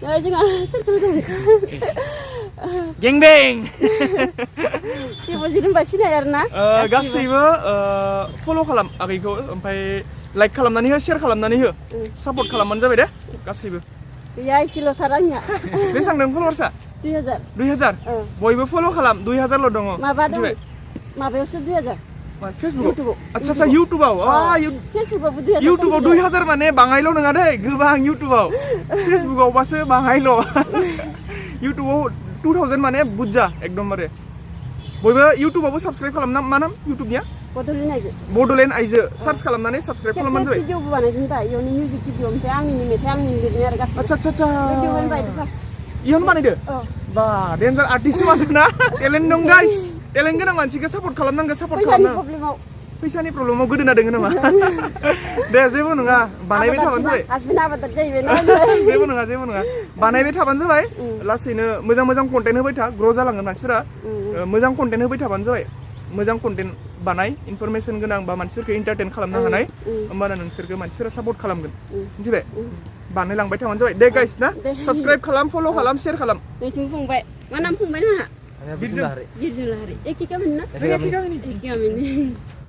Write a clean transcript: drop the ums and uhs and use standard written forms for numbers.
जोंहा सोरखौ दं गें बें सिबजित होनबा सिनाय आरोना गासैबो फल' खालाम आगैखौ ओमफ्राय लाइक खालामनानै हो शेयार खालामनानै हो सापर्ट खालामबानो जाबाय दे गासैबो गैया एसेल'थार आंनिया बेसेबां दं फल'वार्सआ 2000 बयबो फल' खालाम 2000ल' दङ माबा दं माबायावसो 2000 फेसबुकाव आच्छा इउटुबाव फेसबुकावबो 2000 इउटुबाव 2000 माने बाङाइल' नङा दे गोबां इउटुबाव फेसबुकावबासो बाङाइल' इउटुबाव 2000 माने बुरजा एकदमबारे बयबो इउटुबावबो साबस्क्राइब खालामना मा नाम इउटुबनिया बड'लेण्ड आइजो सार्च खालामनानै साबस्क्राइब खालामबानो जाबाय भिडिअबो बानायदों दा इयावनो मिउजिक भिडिअ ओमफ्राय आंनिनो मेथाइ आंनिनो लिरनाय आरो गासैबो आच्छा भिडिअ बानायदो फार्स्ट इयावनो बानायदो बा डेन्जार आर्टिस्ट मानोना टेलेन्ट दं गाइस टेलेन्ट गोनां मानसिखौ सापर्ट खालामनांगौ सापर्ट खालामनांगौ फैसानि प्रब्लेमाव गोदोना दोङो नामा दे जेबो नङा बानायबाय थाबानो जाबाय हासबेन्ड आबादार जाहैबाय जेबो नङा बानायबाय थाबानो जाबाय लासैनो मोजां कन्टेन्ट होबाय था ग्र' जालांगोन मानसिफोरा मोजां कन्टेन्ट होबाय थाबानो जाबाय मोजां कन्टेन्ट बानाय इनफरमेसन गोनां बा मानसिफोरखौ एन्टारटेन खालामनो हानाय होमबाना नोंसोरखौ मानसिफोरा सापर्ट खालामगोन मिथिबाय बानायलांबाय थाबानो जाबाय दे गाइस ना साबस्क्राइब खालाम फल' खालाम शेयार खालाम नैथिं फंबाय मा नाम फंबाय नोंहा बिरजुम लाहारि एखे गामिनि ना एखे गामिनि